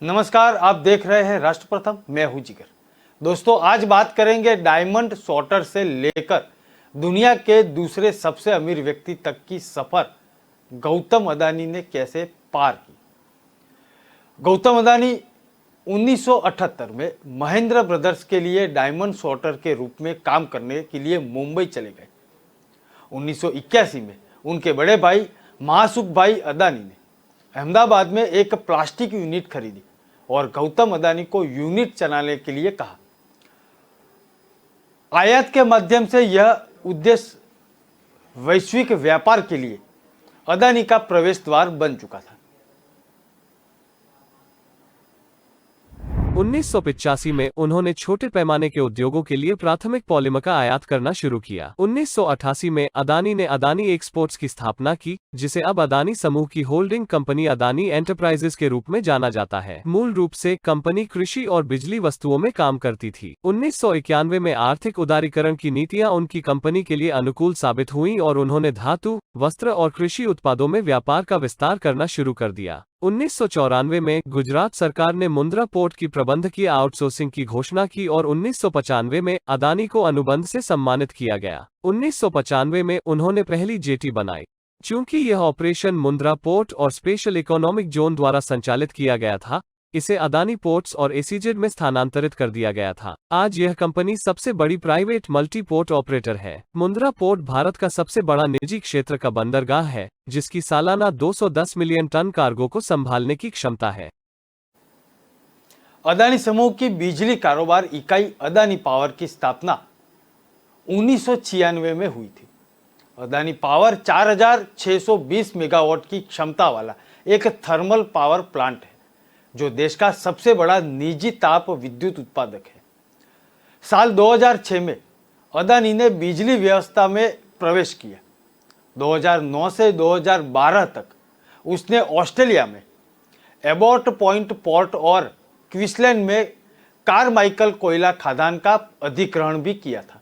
नमस्कार, आप देख रहे हैं राष्ट्र प्रथम। मैं हूं जिगर। दोस्तों, आज बात करेंगे डायमंड सॉर्टर से लेकर दुनिया के दूसरे सबसे अमीर व्यक्ति तक की सफर गौतम अदानी ने कैसे पार की। गौतम अदानी 1978 में महेंद्र ब्रदर्स के लिए डायमंड सॉर्टर के रूप में काम करने के लिए मुंबई चले गए। 1981 में उनके बड़े भाई महासुख भाई अदानी ने अहमदाबाद में एक प्लास्टिक यूनिट खरीदी और गौतम अदानी को यूनिट चलाने के लिए कहा। आयात के माध्यम से यह उद्देश्य वैश्विक व्यापार के लिए अदानी का प्रवेश द्वार बन चुका था। 1985 में उन्होंने छोटे पैमाने के उद्योगों के लिए प्राथमिक पॉलीमर का आयात करना शुरू किया। 1988 में अदानी ने अदानी एक्सपोर्ट्स की स्थापना की, जिसे अब अदानी समूह की होल्डिंग कंपनी अदानी एंटरप्राइजेस के रूप में जाना जाता है। मूल रूप से कंपनी कृषि और बिजली वस्तुओं में काम करती थी। 1991 में आर्थिक उदारीकरण की नीतियां उनकी कंपनी के लिए अनुकूल साबित हुई और उन्होंने धातु, वस्त्र और कृषि उत्पादों में व्यापार का विस्तार करना शुरू कर दिया। 1994 में गुजरात सरकार ने मुंद्रा पोर्ट की प्रबंधकीय आउटसोर्सिंग की घोषणा की और 1995 में अदानी को अनुबंध से सम्मानित किया गया। 1995 में उन्होंने पहली जेटी बनाई। चूंकि यह ऑपरेशन मुंद्रा पोर्ट और स्पेशल इकोनॉमिक जोन द्वारा संचालित किया गया था, इसे अदानी पोर्ट्स और एसीजेड में स्थानांतरित कर दिया गया था। आज यह कंपनी सबसे बड़ी प्राइवेट मल्टी पोर्ट ऑपरेटर है। मुंद्रा पोर्ट भारत का सबसे बड़ा निजी क्षेत्र का बंदरगाह है, जिसकी सालाना 210 मिलियन टन कार्गो को संभालने की क्षमता है। अदानी समूह की बिजली कारोबार इकाई अदानी पावर की स्थापना 1996 में हुई थी। अदानी पावर 4620 मेगावाट की क्षमता वाला एक थर्मल पावर प्लांट है, जो देश का सबसे बड़ा निजी ताप विद्युत उत्पादक है। साल 2006 में अदानी ने बिजली व्यवस्था में प्रवेश किया। 2009 से 2012 तक उसने ऑस्ट्रेलिया में एबॉट पॉइंट पोर्ट और क्वींसलैंड में कारमाइकल कोयला खदान का अधिग्रहण भी किया था।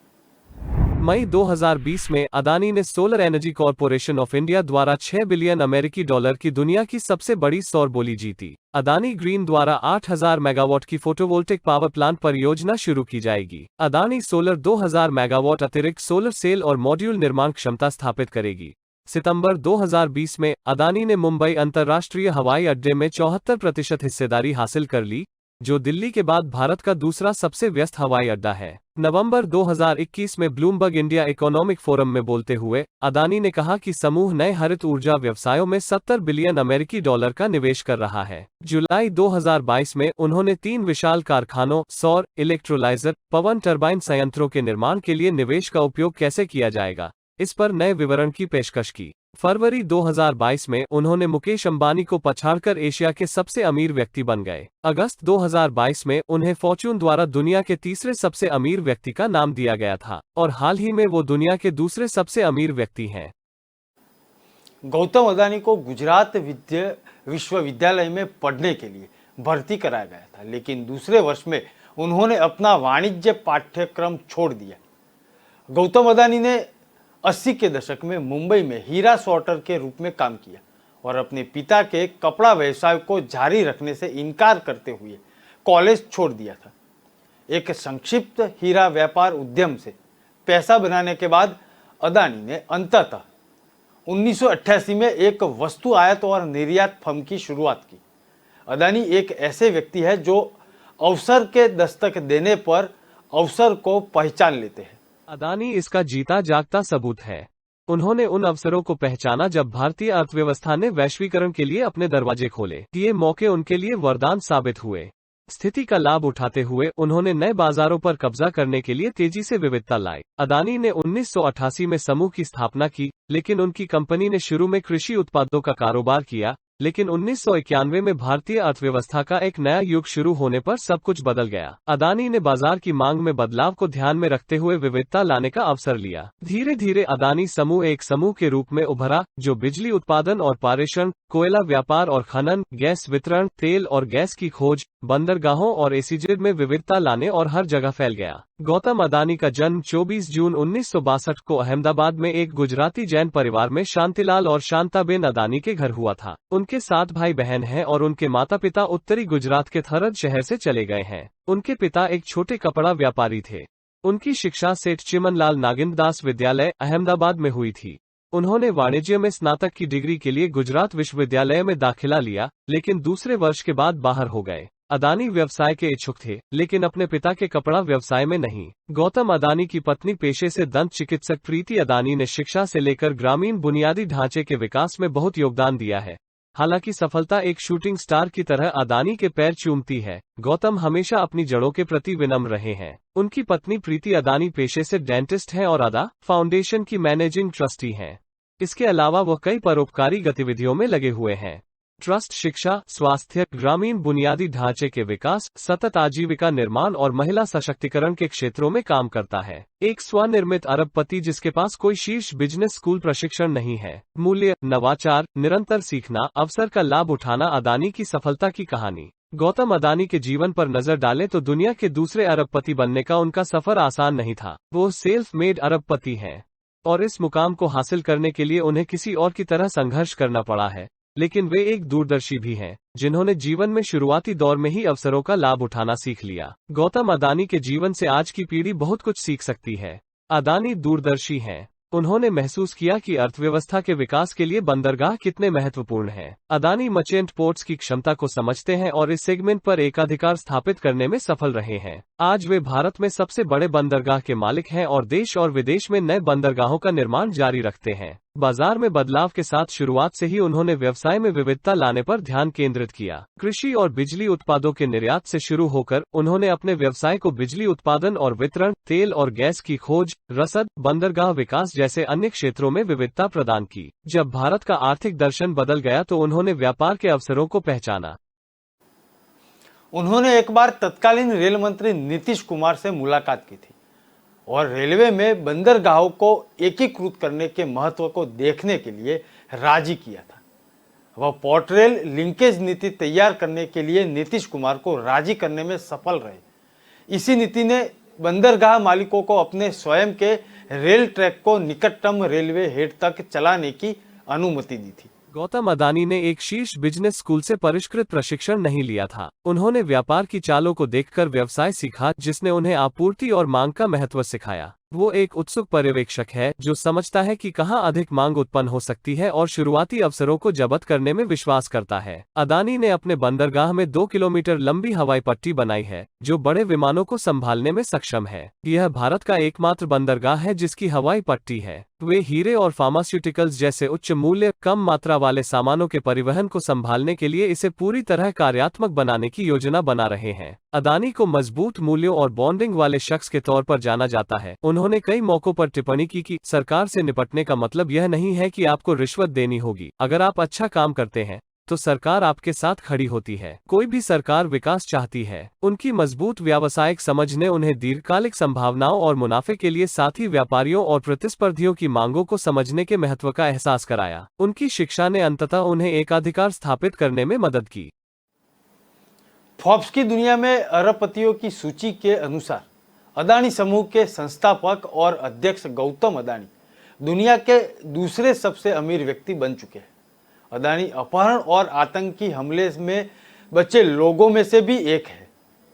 मई 2020 में अदानी ने solar energy corporation of India द्वारा 6 बिलियन अमेरिकी डॉलर की दुनिया की सबसे बड़ी सौर बोली जीती। अदानी ग्रीन द्वारा 8000 मेगावाट की फोटोवोल्टिक पावर प्लांट परियोजना शुरू की जाएगी। अदानी सोलर 2000 मेगावाट अतिरिक्त सोलर सेल और मॉड्यूल निर्माण क्षमता स्थापित करेगी। सितंबर 2020 में अदानी ने मुंबई अंतर्राष्ट्रीय हवाई अड्डे में 74% हिस्सेदारी हासिल कर ली, जो दिल्ली के बाद भारत का दूसरा सबसे व्यस्त हवाई अड्डा है। नवंबर 2021 में ब्लूमबर्ग इंडिया इकोनॉमिक फोरम में बोलते हुए अदानी ने कहा कि समूह नए हरित ऊर्जा व्यवसायों में 70 बिलियन अमेरिकी डॉलर का निवेश कर रहा है। जुलाई 2022 में उन्होंने 3 विशाल कारखानों, सौर, इलेक्ट्रोलाइजर, पवन टरबाइन संयंत्रों के निर्माण के लिए निवेश का उपयोग कैसे किया जाएगा, इस पर नए विवरण की पेशकश की। फरवरी 2022 में उन्होंने मुकेश अंबानी को पछाड़कर एशिया के सबसे अमीर व्यक्ति बन गए। अगस्त 2022 में उन्हें फॉर्च्यून द्वारा दुनिया के तीसरे सबसे अमीर व्यक्ति का नाम दिया गया था और हाल ही में वो दुनिया के दूसरे सबसे अमीर व्यक्ति हैं। गौतम अदानी को गुजरात विश्वविद्यालय में पढ़ने के लिए भर्ती कराया गया था, लेकिन दूसरे वर्ष में उन्होंने अपना वाणिज्य पाठ्यक्रम छोड़ दिया। गौतम अदानी ने 80 के दशक में मुंबई में हीरा सॉर्टर के रूप में काम किया और अपने पिता के कपड़ा व्यवसाय को जारी रखने से इनकार करते हुए कॉलेज छोड़ दिया था। एक संक्षिप्त हीरा व्यापार उद्यम से पैसा बनाने के बाद अदानी ने अंततः 1988 में एक वस्तु आयात और निर्यात फर्म की शुरुआत की। अदानी एक ऐसे व्यक्ति है जो अवसर के दस्तक देने पर अवसर को पहचान लेते हैं। अदानी इसका जीता जागता सबूत है। उन्होंने उन अवसरों को पहचाना जब भारतीय अर्थव्यवस्था ने वैश्वीकरण के लिए अपने दरवाजे खोले। ये मौके उनके लिए वरदान साबित हुए। स्थिति का लाभ उठाते हुए उन्होंने नए बाजारों पर कब्जा करने के लिए तेजी से विविधता लाई। अदानी ने 1988 में समूह की स्थापना की, लेकिन उनकी कंपनी ने शुरू में कृषि उत्पादों का कारोबार किया। लेकिन 1991 में भारतीय अर्थव्यवस्था का एक नया युग शुरू होने पर सब कुछ बदल गया। अदानी ने बाजार की मांग में बदलाव को ध्यान में रखते हुए विविधता लाने का अवसर लिया। धीरे धीरे अदानी समूह एक समूह के रूप में उभरा, जो बिजली उत्पादन और पारेषण, कोयला व्यापार और खनन, गैस वितरण, तेल और गैस की खोज, बंदरगाहों और एसीजेड में विविधता लाने और हर जगह फैल गया। गौतम अदानी का जन्म 24 जून 1962 को अहमदाबाद में एक गुजराती जैन परिवार में शांतिलाल और शांताबेन अदानी के घर हुआ था। उनके 7 भाई बहन हैं और उनके माता पिता उत्तरी गुजरात के थरद शहर से चले गए हैं। उनके पिता एक छोटे कपड़ा व्यापारी थे। उनकी शिक्षा सेठ चिमनलाल नागिन दास विद्यालय अहमदाबाद में हुई थी। उन्होंने वाणिज्य में स्नातक की डिग्री के लिए गुजरात विश्वविद्यालय में दाखिला लिया, लेकिन दूसरे वर्ष के बाद बाहर हो गए। अदानी व्यवसाय के इच्छुक थे, लेकिन अपने पिता के कपड़ा व्यवसाय में नहीं। गौतम अदानी की पत्नी पेशे से दंत चिकित्सक प्रीति अदानी ने शिक्षा से लेकर ग्रामीण बुनियादी ढांचे के विकास में बहुत योगदान दिया है। हालांकि सफलता एक शूटिंग स्टार की तरह अदानी के पैर चूमती है, गौतम हमेशा अपनी जड़ों के प्रति विनम्र रहे हैं। उनकी पत्नी प्रीति अदानी पेशे से डेंटिस्ट हैं और अदा फाउंडेशन की मैनेजिंग ट्रस्टी हैं। इसके अलावा वह कई परोपकारी गतिविधियों में लगे हुए हैं। ट्रस्ट शिक्षा, स्वास्थ्य, ग्रामीण बुनियादी ढांचे के विकास, सतत आजीविका निर्माण और महिला सशक्तिकरण के क्षेत्रों में काम करता है। एक स्वनिर्मित अरबपति जिसके पास कोई शीर्ष बिजनेस स्कूल प्रशिक्षण नहीं है। मूल्य, नवाचार, निरंतर सीखना, अवसर का लाभ उठाना अदानी की सफलता की कहानी। गौतम अदानी के जीवन पर नजर डालें तो दुनिया के दूसरे अरबपति बनने का उनका सफर आसान नहीं था। वो सेल्फ मेड अरबपति हैं और इस मुकाम को हासिल करने के लिए उन्हें किसी और की तरह संघर्ष करना पड़ा है। लेकिन वे एक दूरदर्शी भी हैं, जिन्होंने जीवन में शुरुआती दौर में ही अवसरों का लाभ उठाना सीख लिया। गौतम अदानी के जीवन से आज की पीढ़ी बहुत कुछ सीख सकती है। अदानी दूरदर्शी हैं। उन्होंने महसूस किया कि अर्थव्यवस्था के विकास के लिए बंदरगाह कितने महत्वपूर्ण हैं। अदानी मर्चेंट पोर्ट्स की क्षमता को समझते हैं और इस सेगमेंट पर एकाधिकार स्थापित करने में सफल रहे हैं। आज वे भारत में सबसे बड़े बंदरगाह के मालिक हैं और देश और विदेश में नए बंदरगाहों का निर्माण जारी रखते हैं। बाजार में बदलाव के साथ शुरुआत से ही उन्होंने व्यवसाय में विविधता लाने पर ध्यान केंद्रित किया। कृषि और बिजली उत्पादों के निर्यात से शुरू होकर उन्होंने अपने व्यवसाय को बिजली उत्पादन और वितरण, तेल और गैस की खोज, रसद, बंदरगाह विकास जैसे अन्य क्षेत्रों में विविधता प्रदान की। जब भारत का आर्थिक दर्शन बदल गया तो उन्होंने व्यापार के अवसरों को पहचाना। उन्होंने एक बार तत्कालीन रेल मंत्री नीतीश कुमार से मुलाकात की थी और रेलवे में बंदरगाहों को एकीकृत करने के महत्व को देखने के लिए राजी किया था। वह पोर्ट रेल लिंकेज नीति तैयार करने के लिए नीतीश कुमार को राजी करने में सफल रहे। इसी नीति ने बंदरगाह मालिकों को अपने स्वयं के रेल ट्रैक को निकटतम रेलवे हेड तक चलाने की अनुमति दी थी। गौतम अदानी ने एक शीर्ष बिजनेस स्कूल से परिष्कृत प्रशिक्षण नहीं लिया था। उन्होंने व्यापार की चालों को देखकर व्यवसाय सीखा, जिसने उन्हें आपूर्ति और मांग का महत्व सिखाया। वो एक उत्सुक पर्यवेक्षक है जो समझता है कि कहां अधिक मांग उत्पन्न हो सकती है और शुरुआती अवसरों को जब्त करने में विश्वास करता है। अदानी ने अपने बंदरगाह में 2 किलोमीटर लंबी हवाई पट्टी बनाई है, जो बड़े विमानों को संभालने में सक्षम है। यह भारत का एकमात्र बंदरगाह है जिसकी हवाई पट्टी है। वे हीरे और फार्मास्यूटिकल्स जैसे उच्च मूल्य, कम मात्रा वाले सामानों के परिवहन को संभालने के लिए इसे पूरी तरह कार्यात्मक बनाने की योजना बना रहे हैं। अदानी को मजबूत मूल्यों और बॉन्डिंग वाले शख्स के तौर पर जाना जाता है। उन्होंने कई मौकों पर टिप्पणी की कि सरकार से निपटने का मतलब यह नहीं है कि आपको रिश्वत देनी होगी। अगर आप अच्छा काम करते हैं तो सरकार आपके साथ खड़ी होती है। कोई भी सरकार विकास चाहती है। उनकी मजबूत व्यावसायिक समझ ने उन्हें दीर्घकालिक संभावनाओं और मुनाफे के लिए साथी व्यापारियों और प्रतिस्पर्धियों की मांगों को समझने के महत्व का एहसास कराया। उनकी शिक्षा ने अंततः उन्हें एकाधिकार स्थापित करने में मदद की। फोर्ब्स की दुनिया में अरबपतियों की सूची के अनुसार अदानी समूह के संस्थापक और अध्यक्ष गौतम अदानी दुनिया के दूसरे सबसे अमीर व्यक्ति बन चुके हैं। अदानी अपहरण और आतंकी हमले में बचे लोगों में से भी एक है।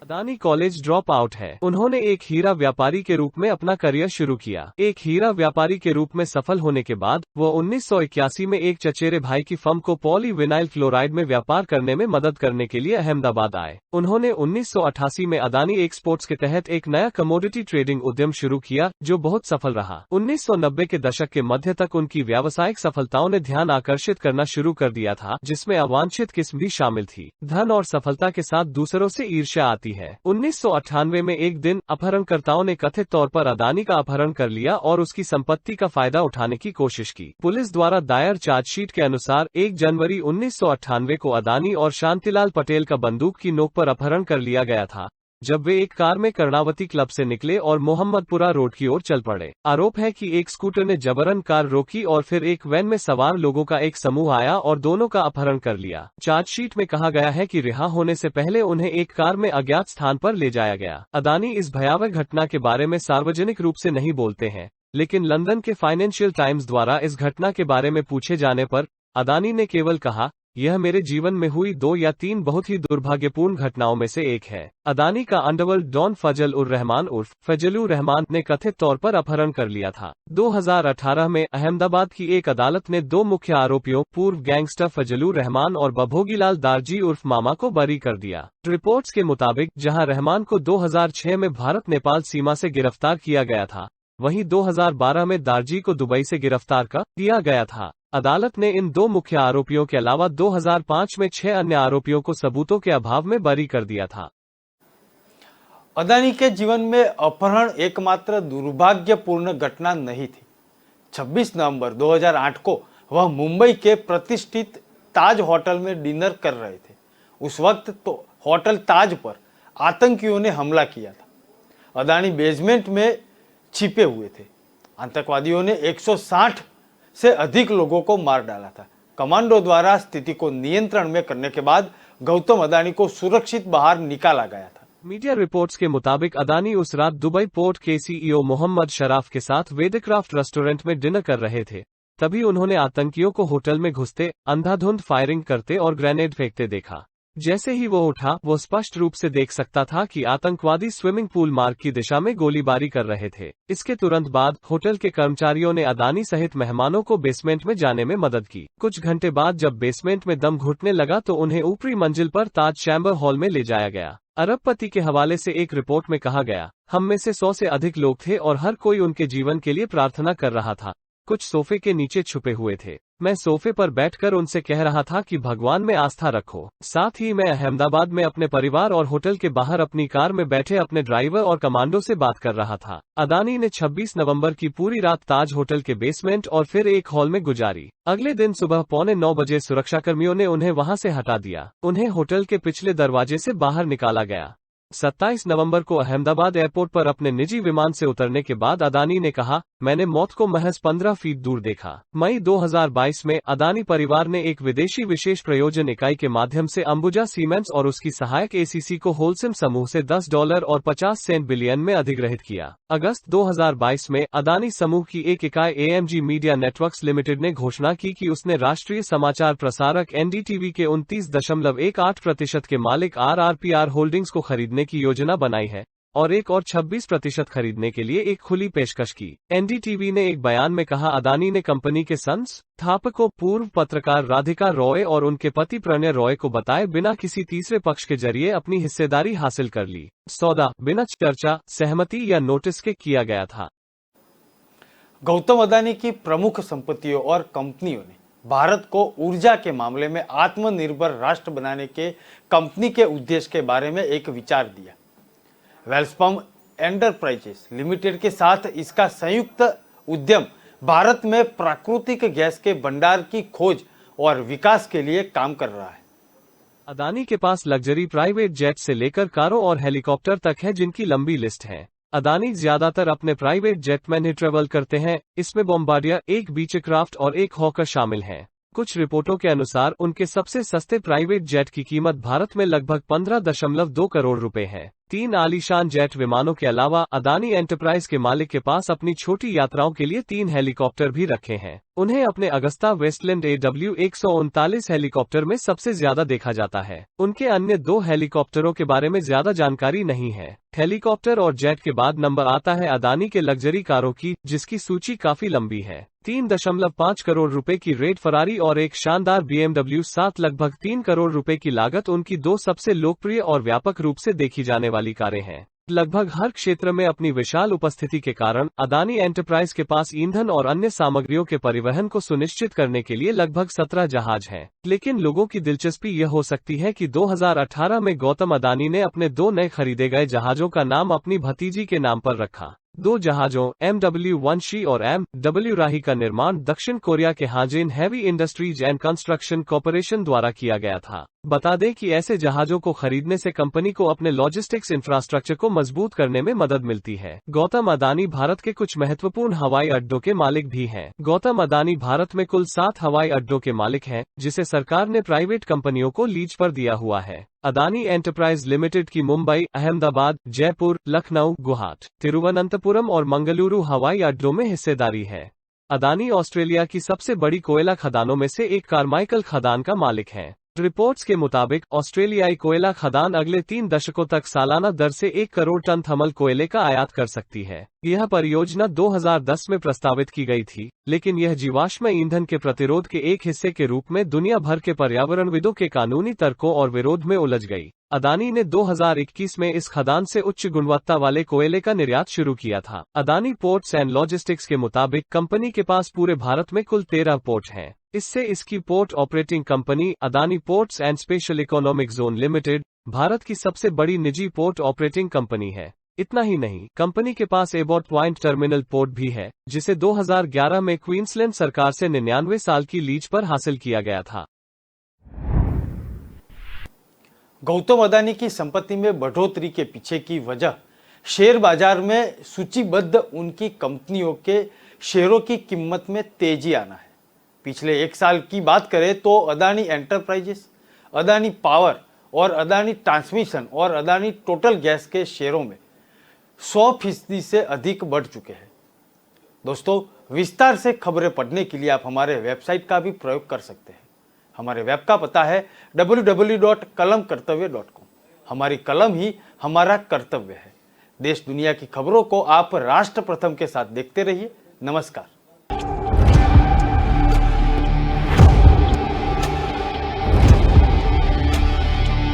अदानी कॉलेज ड्रॉप आउट है। उन्होंने एक हीरा व्यापारी के रूप में अपना करियर शुरू किया। एक हीरा व्यापारी के रूप में सफल होने के बाद वो 1981 में एक चचेरे भाई की फर्म को पॉलीविनाइल क्लोराइड में व्यापार करने में मदद करने के लिए अहमदाबाद आए। उन्होंने 1988 में अदानी एक्सपोर्ट्स के तहत एक नया कमोडिटी ट्रेडिंग उद्यम शुरू किया, जो बहुत सफल रहा। 1990 के दशक के मध्य तक उनकी व्यावसायिक सफलताओं ने ध्यान आकर्षित करना शुरू कर दिया था, जिसमें अवांछित किस्म भी शामिल थी। धन और सफलता के साथ दूसरों से ईर्ष्या आती है। 1998 में एक दिन अपहरणकर्ताओं ने कथित तौर पर अदानी का अपहरण कर लिया और उसकी संपत्ति का फायदा उठाने की कोशिश की। पुलिस द्वारा दायर चार्जशीट के अनुसार 1 जनवरी 1998 को अदानी और शांतिलाल पटेल का बंदूक की नोक पर अपहरण कर लिया गया था, जब वे एक कार में कर्णावती क्लब से निकले और मोहम्मदपुरा रोड की ओर चल पड़े। आरोप है कि एक स्कूटर ने जबरन कार रोकी और फिर एक वैन में सवार लोगों का एक समूह आया और दोनों का अपहरण कर लिया। चार्जशीट में कहा गया है कि रिहा होने से पहले उन्हें एक कार में अज्ञात स्थान पर ले जाया गया। अदानी इस भयावह घटना के बारे में सार्वजनिक रूप से नहीं बोलते हैं, लेकिन लंदन के फाइनेंशियल टाइम्स द्वारा इस घटना के बारे में पूछे जाने पर अदानी ने केवल कहा, यह मेरे जीवन में हुई 2 या 3 बहुत ही दुर्भाग्यपूर्ण घटनाओं में से एक है। अदानी का अंडरवर्ल्ड डॉन फजल उर रहमान उर्फ फजलुर रहमान ने कथित तौर पर अपहरण कर लिया था। 2018 में अहमदाबाद की एक अदालत ने 2 मुख्य आरोपियों पूर्व गैंगस्टर फजलुर रहमान और बभोगीलाल दारजी उर्फ मामा को बरी कर दिया। रिपोर्ट्स के मुताबिक जहां रहमान को 2006 में भारत नेपाल सीमा से गिरफ्तार किया गया था, वहीं 2012 में दारजी को दुबई से गिरफ्तार कर दिया गया था। अदालत ने इन 2 मुख्य आरोपियों के अलावा 2005 में 6 अन्य आरोपियों को सबूतों के अभाव में बरी कर दिया था। अदानी के जीवन में अपहरण एकमात्र दुर्भाग्यपूर्ण घटना नहीं थी। 26 नवंबर 2008 को वह मुंबई के प्रतिष्ठित ताज होटल में डिनर कर रहे थे। उस वक्त तो होटल ताज पर आतंकियों ने हमला किया था। अदानी बेसमेंट में छिपे हुए थे। आतंकवादियों ने 160 से अधिक लोगों को मार डाला था। कमांडो द्वारा स्थिति को नियंत्रण में करने के बाद गौतम अदानी को सुरक्षित बाहर निकाला गया था। मीडिया रिपोर्ट्स के मुताबिक अदानी उस रात दुबई पोर्ट के सीईओ मोहम्मद शराफ के साथ वेदक्राफ्ट रेस्टोरेंट में डिनर कर रहे थे। तभी उन्होंने आतंकियों को होटल में घुसते, अंधाधुंध फायरिंग करते और ग्रेनेड फेंकते देखा। जैसे ही वो उठा, वो स्पष्ट रूप से देख सकता था कि आतंकवादी स्विमिंग पूल मार्ग की दिशा में गोलीबारी कर रहे थे। इसके तुरंत बाद होटल के कर्मचारियों ने अदानी सहित मेहमानों को बेसमेंट में जाने में मदद की। कुछ घंटे बाद जब बेसमेंट में दम घुटने लगा तो उन्हें ऊपरी मंजिल पर ताज चैम्बर हॉल में ले जाया गया। अरबपति के हवाले से एक रिपोर्ट में कहा गया, हम में से 100 से अधिक लोग थे और हर कोई उनके जीवन के लिए प्रार्थना कर रहा था। कुछ सोफे के नीचे छुपे हुए थे। मैं सोफे पर बैठकर उनसे कह रहा था कि भगवान में आस्था रखो। साथ ही मैं अहमदाबाद में अपने परिवार और होटल के बाहर अपनी कार में बैठे अपने ड्राइवर और कमांडो से बात कर रहा था। अदानी ने 26 नवंबर की पूरी रात ताज होटल के बेसमेंट और फिर एक हॉल में गुजारी। अगले दिन सुबह 8:45 बजे सुरक्षाकर्मियों ने उन्हें वहां से हटा दिया। उन्हें होटल के पिछले दरवाजे से बाहर निकाला गया। 27 नवंबर को अहमदाबाद एयरपोर्ट पर अपने निजी विमान से उतरने के बाद अदानी ने कहा, मैंने मौत को महज 15 फीट दूर देखा। मई 2022 में अदानी परिवार ने एक विदेशी विशेष प्रयोजन इकाई के माध्यम से अंबुजा सीमेंट्स और उसकी सहायक एसीसी को होलसेम समूह से $10 और 50 सेंट बिलियन में अधिग्रहित किया। अगस्त 2022 में अदानी समूह की एक इकाई एएमजी मीडिया नेटवर्क्स लिमिटेड ने घोषणा की कि उसने राष्ट्रीय समाचार प्रसारक एनडीटीवी के 29.18% के मालिक आरआरपीआर होल्डिंग्स को खरीदने की योजना बनाई है और एक और 26% खरीदने के लिए एक खुली पेशकश की। एनडीटीवी ने एक बयान में कहा, अदानी ने कंपनी के संस्थापकों पूर्व पत्रकार राधिका रॉय और उनके पति प्रणय रॉय को बताए बिना किसी तीसरे पक्ष के जरिए अपनी हिस्सेदारी हासिल कर ली। सौदा बिना चर्चा, सहमति या नोटिस के किया गया था। गौतम अदानी की प्रमुख संपत्तियों और कंपनियों ने भारत को ऊर्जा के मामले में आत्मनिर्भर राष्ट्र बनाने के कंपनी के उद्देश्य के बारे में एक विचार दिया। वेलस्पन एंटरप्राइजेस लिमिटेड के साथ इसका संयुक्त उद्यम भारत में प्राकृतिक गैस के भंडार की खोज और विकास के लिए काम कर रहा है। अदानी के पास लग्जरी प्राइवेट जेट से लेकर कारों और हेलीकॉप्टर तक है, जिनकी लंबी लिस्ट है। अदानी ज्यादातर अपने प्राइवेट जेट में ही ट्रेवल करते हैं। इसमें बॉम्बार्डियर, एक बीचक्राफ्ट और एक हॉकर शामिल हैं। कुछ रिपोर्टों के अनुसार उनके सबसे सस्ते प्राइवेट जेट की कीमत भारत में लगभग 15.2 करोड़ रुपए है। 3 आलीशान जेट विमानों के अलावा अदानी एंटरप्राइज के मालिक के पास अपनी छोटी यात्राओं के लिए 3 हेलीकॉप्टर भी रखे हैं। उन्हें अपने अगस्ता वेस्टलैंड AW139 हेलीकॉप्टर में सबसे ज्यादा देखा जाता है। उनके अन्य 2 हेलीकॉप्टरों के बारे में ज्यादा जानकारी नहीं है। हेलीकॉप्टर और जेट के बाद नंबर आता है अदानी के लग्जरी कारों की, जिसकी सूची काफी लंबी है। 3.5 करोड़ रुपए की रेड फरारी और एक शानदार BMW 7 लगभग 3 करोड़ रुपए की लागत उनकी 2 सबसे लोकप्रिय और व्यापक रूप से देखी जाने वाली कारें हैं। लगभग हर क्षेत्र में अपनी विशाल उपस्थिति के कारण अदानी एंटरप्राइज के पास ईंधन और अन्य सामग्रियों के परिवहन को सुनिश्चित करने के लिए लगभग 17 जहाज हैं। लेकिन लोगों की दिलचस्पी यह हो सकती है कि 2018 में गौतम अदानी ने अपने 2 नए खरीदे गए जहाजों का नाम अपनी भतीजी के नाम पर रखा। 2 जहाजों MW1 और MW राही का निर्माण दक्षिण कोरिया के Hanjin heavy industries and construction corporation द्वारा किया गया था। बता दें कि ऐसे जहाजों को खरीदने से कंपनी को अपने लॉजिस्टिक्स इंफ्रास्ट्रक्चर को मजबूत करने में मदद मिलती है। गौतम अदानी भारत के कुछ महत्वपूर्ण हवाई अड्डों के मालिक भी हैं। गौतम अदानी भारत में कुल 7 हवाई अड्डों के मालिक हैं, जिसे सरकार ने प्राइवेट कंपनियों को लीज पर दिया हुआ है। अदानी एंटरप्राइज लिमिटेड की मुंबई, अहमदाबाद, जयपुर, लखनऊ, गुवाहाटी, तिरुवनंतपुरम और मंगलुरु हवाई अड्डों में हिस्सेदारी है। अदानी ऑस्ट्रेलिया की सबसे बड़ी कोयला खदानों में से एक कार्माइकल खदान का मालिक है। रिपोर्ट्स के मुताबिक ऑस्ट्रेलियाई कोयला खदान अगले 3 दशकों तक सालाना दर से 1 करोड़ टन थर्मल कोयले का आयात कर सकती है। यह परियोजना 2010 में प्रस्तावित की गई थी, लेकिन यह जीवाश्म ईंधन के प्रतिरोध के एक हिस्से के रूप में दुनिया भर के पर्यावरणविदों के कानूनी तर्कों और विरोध में उलझ गई। अदानी ने 2021 में इस खदान से उच्च गुणवत्ता वाले कोयले का निर्यात शुरू किया था। अदानी पोर्ट्स एंड लॉजिस्टिक्स के मुताबिक कंपनी के पास पूरे भारत में कुल 13 पोर्ट हैं। इससे इसकी port operating company Adani ports and special economic zone limited Bharat की सबसे बड़ी निजी पोर्ट ऑपरेटिंग कंपनी है। इतना ही नहीं, कंपनी के पास एबॉट पॉइंट टर्मिनल पोर्ट भी है, जिसे 2011 में क्वींसलैंड सरकार से 99 साल की लीज पर हासिल किया गया था। गौतम अदानी की संपत्ति में बढ़ोतरी के पीछे की वजह शेयर बाजार में सूचीबद्ध उनकी कंपनियों के शेयरों की कीमत में तेजी आना है। पिछले 1 साल की बात करें तो अदानी एंटरप्राइजेस, अदानी पावर और अदानी ट्रांसमिशन और अदानी टोटल गैस के शेयरों में 100% से अधिक बढ़ चुके हैं। दोस्तों, विस्तार से खबरें पढ़ने के लिए आप हमारे वेबसाइट का भी प्रयोग कर सकते हैं। हमारे वेब का पता है www.kalamkartavya.com। हमारी कलम ही हमारा कर्तव्य है। देश दुनिया की खबरों को आप राष्ट्र प्रथम के साथ देखते रहिए। नमस्कार।